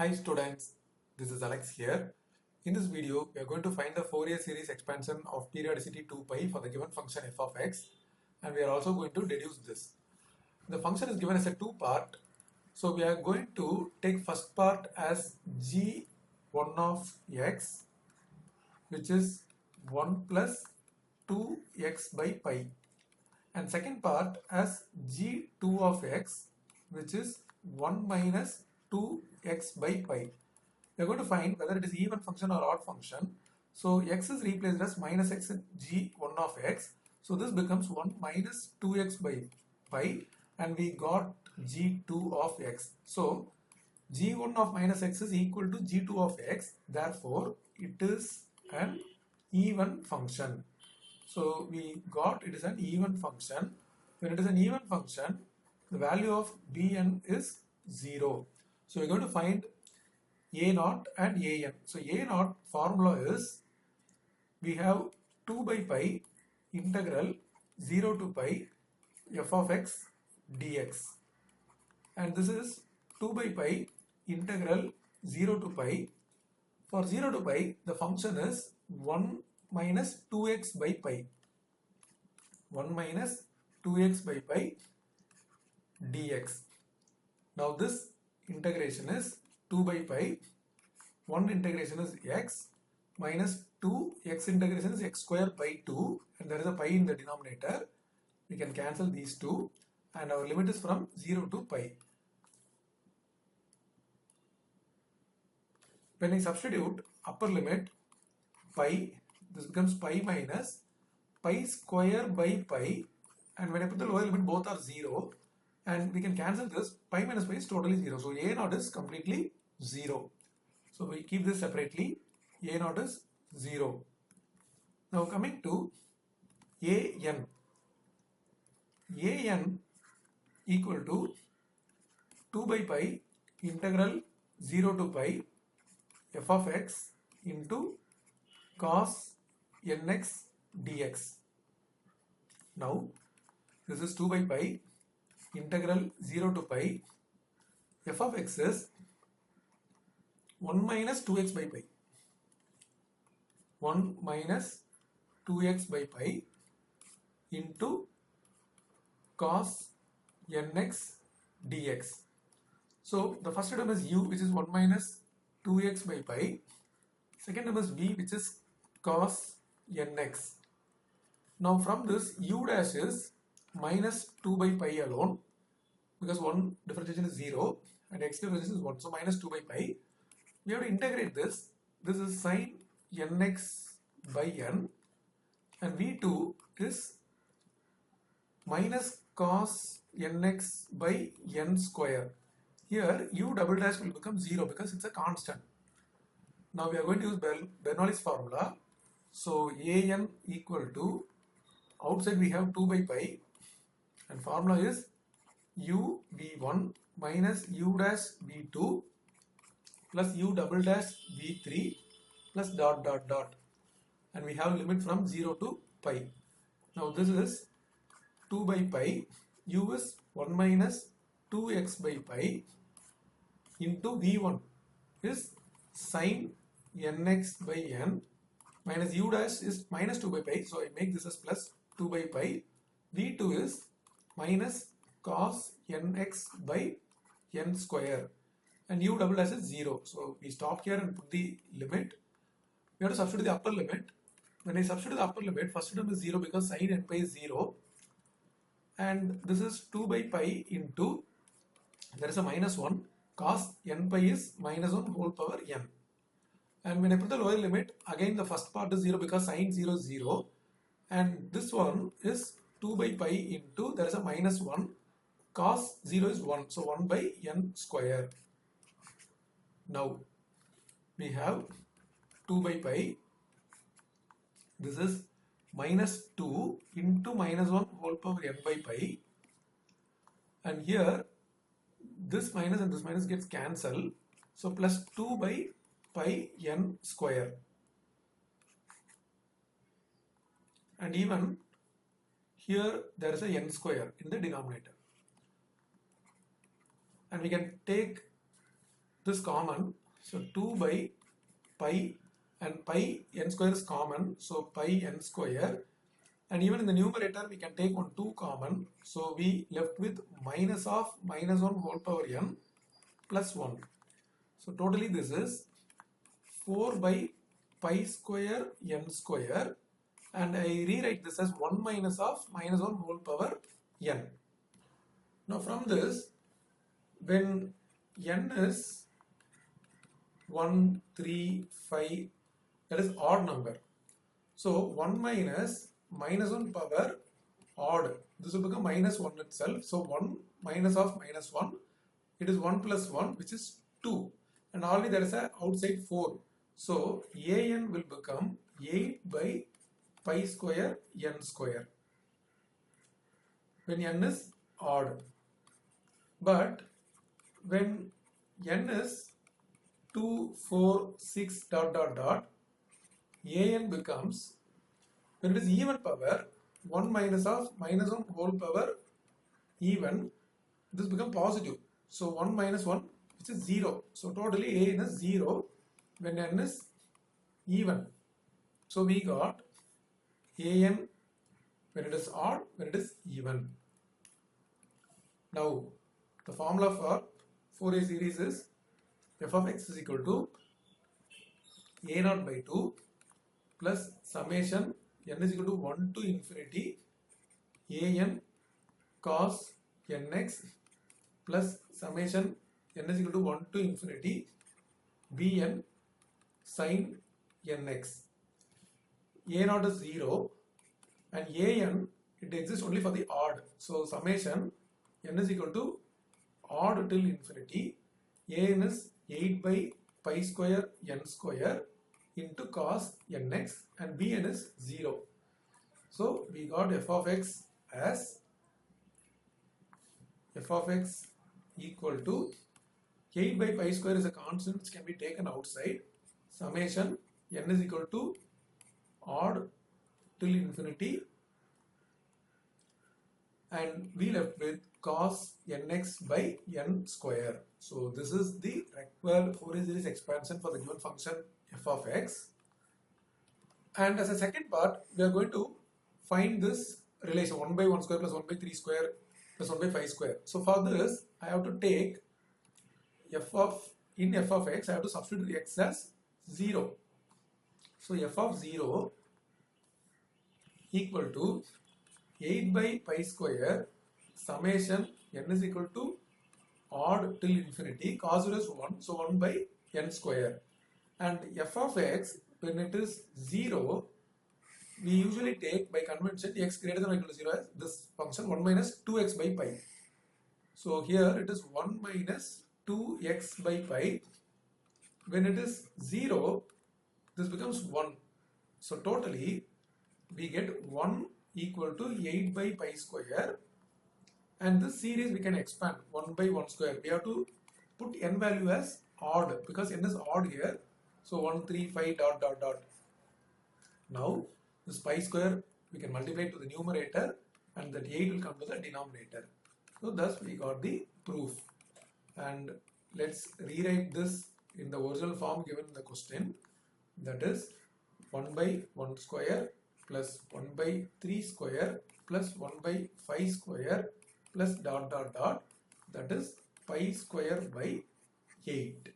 Hi students, this is Alex here. In this video, we are going to find the Fourier series expansion of periodicity 2 pi for the given function f of x, and we are also going to deduce this. The function is given as a two-part, so we are going to take first part as g1 of x, which is 1 plus 2x by pi, and second part as g2 of x, which is 1 minus 2x by pi. We are going to find whether it is even function or odd function. So x is replaced as minus x in g1 of x. So this becomes 1 minus 2x by pi, and we got g2 of x. So g1 of minus x is equal to g2 of x. Therefore, it is an even function. So we got it is an even function. When it is an even function, the value of bn is 0. So we're going to find a naught and an. So a naught formula is, we have 2 by pi integral 0 to pi f of x dx, and this is 2 by pi integral 0 to pi. For 0 to pi, the function is 1 minus 2x by pi. 1 minus 2x by pi dx. Now this integration is 2 by pi. One integration is x minus 2 x integration is x square by 2, and there is a pi in the denominator. We can cancel these two, and our limit is from 0 to pi. When I substitute upper limit pi, this becomes pi minus pi square by pi, and when I put the lower limit, both are 0, and we can cancel this. Pi minus pi is totally 0, so a naught is completely 0. So we keep this separately. A naught is 0. Now coming to an. An equal to 2 by pi integral 0 to pi f of x into cos nx dx. Now this is 2 by pi integral 0 to pi f of x is 1 minus 2x by pi. 1 minus 2x by pi into cos nx dx. So the first term is u, which is 1 minus 2x by pi. Second term is v, which is cos nx. Now from this, u dash is minus 2 by pi alone, because 1 differentiation is 0 and x differentiation is 1. So minus 2 by pi. We have to integrate this. This is sin nx by n, and v2 is minus cos nx by n square. Here u double dash will become 0 because it's a constant. Now we are going to use Bernoulli's formula. So an equal to, outside we have 2 by pi, and formula is u v1 minus u dash v2 plus u double dash v3 plus dot dot dot, and we have limit from 0 to pi. Now this is 2 by pi, u is 1 minus 2x by pi into v1 is sin nx by n, minus u dash is minus 2 by pi, so I make this as plus 2 by pi. v2 is minus cos nx by n square, and u double dash is 0. So we stop here and put the limit. We have to substitute the upper limit. When I substitute the upper limit, first term is 0 because sin n pi is 0, and this is 2 by pi into, there is a minus 1, cos n pi is minus 1 whole power n. And when I put the lower limit, again the first part is 0 because sin 0 is 0, and this one is 2 by pi into, there is a minus 1, cos 0 is 1, so 1 by n square. Now we have 2 by pi, this is minus 2 into minus 1 whole power n by pi, and here this minus and this minus gets cancelled, so plus 2 by pi n square, and even here there is a n square in the denominator, and we can take this common, so 2 by pi, and pi n square is common, so pi n square, and even in the numerator we can take one 2 common, so we left with minus of minus 1 whole power n plus 1. So totally this is 4 by pi square n square, and I rewrite this as 1 minus of minus 1 whole power n. Now from this, when n is 1, 3, 5, that is odd number. So 1 minus minus 1 power odd, this will become minus 1 itself. So 1 minus of minus 1, it is 1 plus 1, which is 2. And already there is a outside 4. So an will become 8 by pi square n square when n is odd. But when n is 2, 4, 6 dot dot dot, an becomes, when it is even power, 1 minus of minus 1 whole power even, this becomes positive. So 1 minus 1, which is 0. So totally an is 0 when n is even. So we got an when it is odd, when it is even. Now the formula for Fourier series is f of x is equal to a naught by 2 plus summation n is equal to 1 to infinity an cos nx plus summation n is equal to 1 to infinity bn sin nx. A naught is 0 and an, it exists only for the odd. So summation n is equal to odd till infinity. An is 8 by pi square n square into cos nx, and bn is 0. So we got f of x as f of x equal to 8 by pi square is a constant which can be taken outside. Summation n is equal to odd till infinity, and we left with cos nx by n square. So this is the required Fourier series expansion for the given function f of x. And as a second part, we are going to find this relation 1 by 1 square plus 1 by 3 square plus 1 by 5 square. So for this, I have to take in f of x, I have to substitute x as 0. So f of 0 equal to 8 by pi square summation n is equal to odd till infinity, cos 0 is 1, so 1 by n square. And f of x, when it is 0, we usually take by convention x greater than or equal to 0 as this function 1 minus 2x by pi. So here it is 1 minus 2x by pi. When it is 0, this becomes 1. So totally we get 1 equal to 8 by pi square, and this series we can expand 1 by 1 square. We have to put n value as odd because n is odd here. So 1, 3, 5 dot dot dot. Now this pi square we can multiply to the numerator, and that 8 will come to the denominator. So thus we got the proof. And let's rewrite this in the original form given in the question, that is 1 by 1 square plus 1 by 3 square plus 1 by 5 square plus dot dot dot, that is pi square by 8.